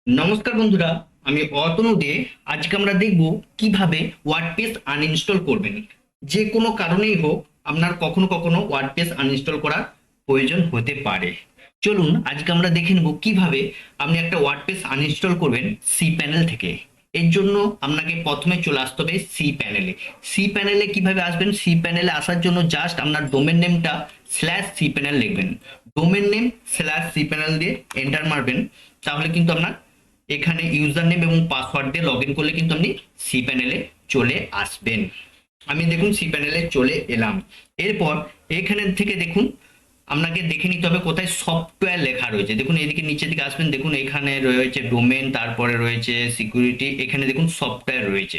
নমস্কার বন্ধুরা, আমি অতনু দে। আজকে আমরা দেখব কিভাবে ওয়ার্ডপ্রেস আনইনস্টল করবেন। যে কোনো কারণেই হোক, আপনার কখনো কখনো ওয়ার্ডপ্রেস আনইনস্টল করার প্রয়োজন হতে পারে। চলুন আজকে আমরা দেখে নেব কিভাবে আপনি একটা ওয়ার্ডপ্রেস আনইনস্টল করবেন সি প্যানেল থেকে। এর জন্য আপনাকে প্রথমে চলে আসতে হবে সি প্যানেলে। সি প্যানেলে কিভাবে আসবেন? সি প্যানেলে আসার জন্য জাস্ট আপনার ডোমেন নেমটা স্ল্যাশ সি প্যানেল লিখবেন। Domain name slash cPanel দিয়ে এন্টার মারবেন, তাহলে কিন্তু আপনার এখানে ইউজার নেম এবং পাসওয়ার্ড দিয়ে লগ ইন করলে কিন্তু আপনি সি প্যানেলে চলে আসবেন। আমি দেখুন সি প্যানেলে চলে এলাম। এরপর এখানে থেকে দেখুন আপনাকে দেখে নিতে হবে কোথায় সফটওয়্যার লেখা রয়েছে। দেখুন এদিকে নিচের দিকে আসবেন, দেখুন এখানে রয়েছে ডোমেন, তারপরে রয়েছে সিকিউরিটি, এখানে দেখুন সফটওয়্যার রয়েছে।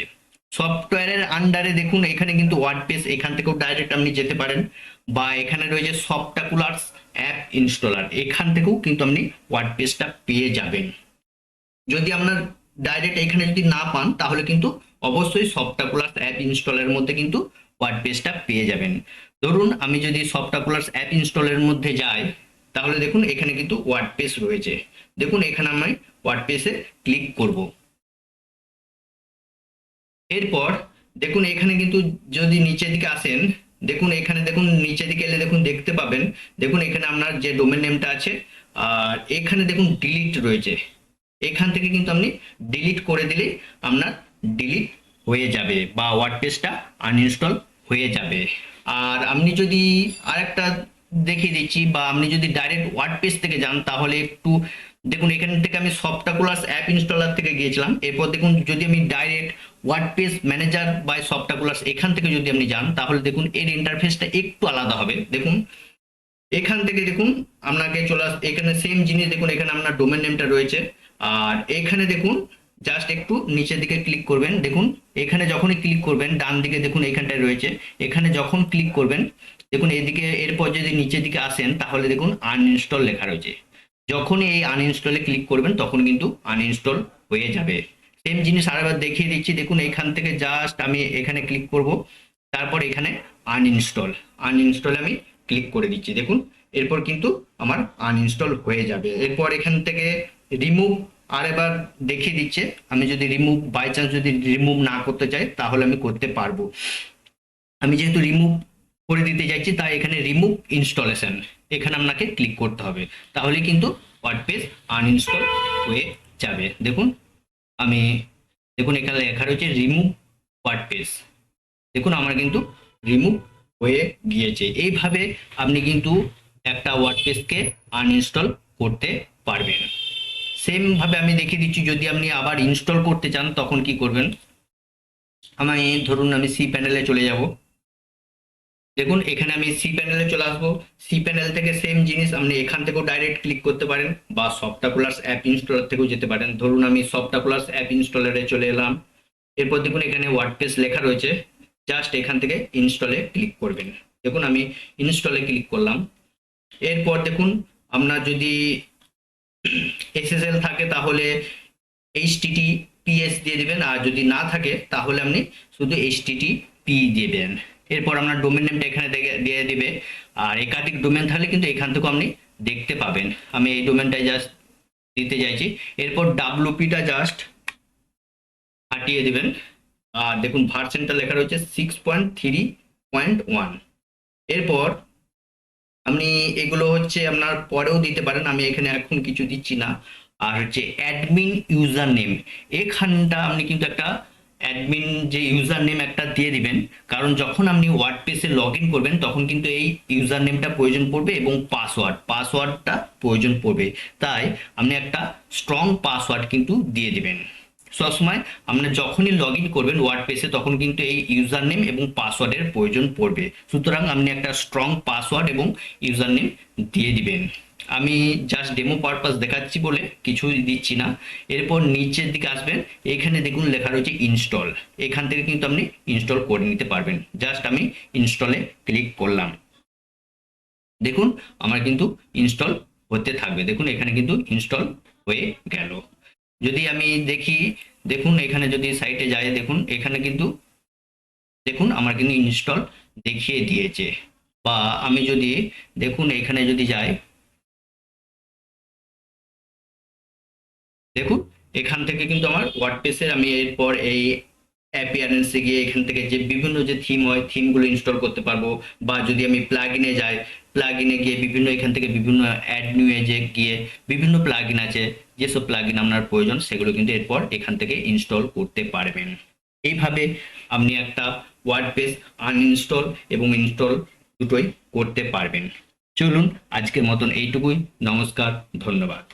সফটওয়্যারের আন্ডারে দেখুন এখানে কিন্তু ওয়ার্ডপ্রেস, এখান থেকেও ডাইরেক্ট আপনি যেতে পারেন, বা এখানে রয়েছে সফটাকুলার্স অ্যাপ ইনস্টলার, এখান থেকেও কিন্তু আপনি ওয়ার্ডপ্রেসটা পেয়ে যাবেন। যদি আপনার ডাইরেক্ট এখানে যদি না পান, তাহলে কিন্তু অবশ্যই সফটাকুলার্স অ্যাপ ইনস্টলের মধ্যে কিন্তু ওয়ার্ডপ্রেসটা পেয়ে যাবেন। ধরুন আমি যদি সফটাকুলার্স অ্যাপ ইনস্টলের মধ্যে যাই, তাহলে দেখুন এখানে কিন্তু ওয়ার্ডপ্রেস রয়েছে। দেখুন এখানে আমি ওয়ার্ডপ্রেসে ক্লিক করব। এরপর দেখুন এখানে কিন্তু যদি নিচের দিকে আসেন, দেখুন এখানে দেখুন নিচের দিকে এলে দেখুন দেখতে পাবেন, দেখুন এখানে আপনার যে ডোমেন নেমটা আছে, আর এখানে দেখুন ডিলিট রয়েছে। এখান থেকে কিন্তু আপনি ডিলিট করে দিলেই আপনার ডিলিট হয়ে যাবে বা ওয়ার্ডপ্রেসটা আনইনস্টল হয়ে যাবে। আর আপনি যদি আরেকটা দেখিয়ে দিচ্ছি, বা আপনি যদি ডাইরেক্ট ওয়ার্ডপ্রেস থেকে যান, তাহলে একটু দেখুন এখান থেকে আমি সফটাকুলার্স অ্যাপ ইনস্টলার থেকে গিয়েছিলাম। এরপর দেখুন যদি আমি ডাইরেক্ট ওয়ার্ডপ্রেস ম্যানেজার বাই সফটাকুলার্স এখান থেকে যদি আপনি যান, তাহলে দেখুন এর ইন্টারফেসটা একটু আলাদা হবে। দেখুন এখান থেকে দেখুন আপনাকে চলে এখানে সেম জিনিস, দেখুন এখানে আপনার ডোমেন নেমটা রয়েছে। আর এখানে দেখুন জাস্ট একটু নিচের দিকে ক্লিক করবেন। দেখুন এখানে যখনই ক্লিক করবেন, ডান দিকে দেখুন এখানটায় রয়েছে, এখানে যখন ক্লিক করবেন দেখুন এদিকে, এরপর যদি নিচের দিকে আসেন তাহলে দেখুন আনইনস্টল লেখা রয়েছে। যখনই এই আনইনস্টলে ক্লিক করবেন তখন কিন্তু আনইনস্টল হয়ে যাবে। সেম জিনিস আরেকবার দেখিয়ে দিচ্ছি। দেখুন এখান থেকে জাস্ট আমি এখানে ক্লিক করব, তারপর এখানে আনইনস্টল, আনইনস্টলে আমি ক্লিক করে দিচ্ছি। দেখুন এরপর কিন্তু আমার আনইনস্টল হয়ে যাবে। এরপর এখান থেকে রিমুভ আর এবার দেখিয়ে দিচ্ছে। আমি যদি রিমুভ বাই চান্স যদি রিমুভ না করতে চাই, তাহলে আমি করতে পারবো। আমি যেহেতু রিমুভ করে দিতে চাইছি, তাই এখানে রিমুভ ইনস্টলেশন এখানে আপনাকে ক্লিক করতে হবে, তাহলে কিন্তু ওয়ার্ডপ্রেস আনইনস্টল হয়ে যাবে। দেখুন আমি, দেখুন এখানে লেখা রয়েছে রিমুভ ওয়ার্ডপ্রেস, দেখুন আমার কিন্তু রিমুভ হয়ে গিয়েছে। এইভাবে আপনি কিন্তু একটা ওয়ার্ডপ্রেসকে আনইনস্টল করতে পারবেন। সেম ভাবে আমি দেখিয়ে দিচ্ছি, যদি আপনি আবার ইনস্টল করতে চান তখন কি করবেন। আমি ধরুন আমি সি প্যানেলে চলে যাব। দেখুন এখানে আমি সি প্যানেলে চলে আসবো। সি প্যানেল থেকে সেম জিনিস আপনি এখান থেকেও ডাইরেক্ট ক্লিক করতে পারেন, বা সফটাকুলার্স অ্যাপ ইনস্টলার থেকেও যেতে পারেন। ধরুন আমি সফটাকুলার্স অ্যাপ ইনস্টলারে চলে এলাম। এরপর দেখুন এখানে ওয়ার্ডপ্রেস লেখা রয়েছে, জাস্ট এখান থেকে ইনস্টলে ক্লিক করবেন। দেখুন আমি ইনস্টলে ক্লিক করলাম। এরপর দেখুন আপনার যদি এসএসএল থাকে তাহলে এইচটিটিপিএস দিয়ে দিবেন, আর যদি না থাকে তাহলে আপনি শুধু এইচটিটিপি দিবেন। এরপর আপনার ডোমেন নেমটা এখানে দিয়ে দিবে। আর একাধিক ডোমেন থাকলে কিন্তু এখান থেকেও আপনি দেখতে পাবেন। আমি এই ডোমেনটাই জাস্ট দিতে চাইছি। এরপর ডাব্লুপিটা জাস্ট হাটিয়ে দিবেন। আর দেখুন ভার্সনটা লেখা রয়েছে 6.3.1। এরপর আপনি এগুলো হচ্ছে আপনার পরেও দিতে পারেন, আমি এখানে এখন কিছু দিচ্ছি না। আর হচ্ছে অ্যাডমিন ইউজার নেম, এখানটা আপনি কিন্তু একটা অ্যাডমিন যে ইউজার নেম একটা দিয়ে দিবেন, কারণ যখন আপনি ওয়ার্ডপ্রেসে লগ ইন করবেন তখন কিন্তু এই ইউজার নেমটা প্রয়োজন পড়বে এবং পাসওয়ার্ডটা প্রয়োজন পড়বে। তাই আপনি একটা স্ট্রং পাসওয়ার্ড কিন্তু দিয়ে দিবেন। সবসময় আপনি যখনই লগ ইন করবেন ওয়ার্ডপ্রেসে, তখন কিন্তু এই ইউজার নেম এবং পাসওয়ার্ডের প্রয়োজন পড়বে। সুতরাং আপনি একটা স্ট্রং পাসওয়ার্ড এবং ইউজার নেম দিয়ে দিবেন। আমি জাস্ট ডেমো পারপাস দেখাচ্ছি বলে কিছুই দিচ্ছি না। এরপর নিচের দিকে আসবেন, এখানে দেখুন লেখা রয়েছে ইনস্টল, এখান থেকে কিন্তু আপনি ইনস্টল করে নিতে পারবেন। জাস্ট আমি ইনস্টলে ক্লিক করলাম। দেখুন আমার কিন্তু ইনস্টল হতে থাকবে। দেখুন এখানে কিন্তু ইনস্টল হয়ে গেল। যদি আমি দেখি, দেখুন এখানে যদি সাইটে যাই, দেখুন এখানে কিন্তু দেখুন আমার কিন্তু ইনস্টল দেখিয়ে দিয়েছে। বা আমি যদি দেখুন এখানে যদি যাই, দেখুন এখান থেকে কিন্তু আমার ওয়ার্ডপ্রেসের আমি এরপর এই অ্যাপিয়ারেন্সে গিয়ে এখান থেকে যে বিভিন্ন যে থিম হয় থিমগুলো ইনস্টল করতে পারবো, বা যদি আমি প্লাগইনে যাই প্লাগইনে গিয়ে বিভিন্ন এখান থেকে বিভিন্ন অ্যাড নিউ এজে গিয়ে বিভিন্ন প্লাগইন আছে, যেসব প্লাগইন আপনার প্রয়োজন সেগুলো কিন্তু এরপর এখান থেকে ইনস্টল করতে পারবেন। এইভাবে আপনি একটা ওয়ার্ডপ্রেস আনইনস্টল এবং ইনস্টল দুটোই করতে পারবেন। চলুন আজকের মতন এইটুকুই। নমস্কার, ধন্যবাদ।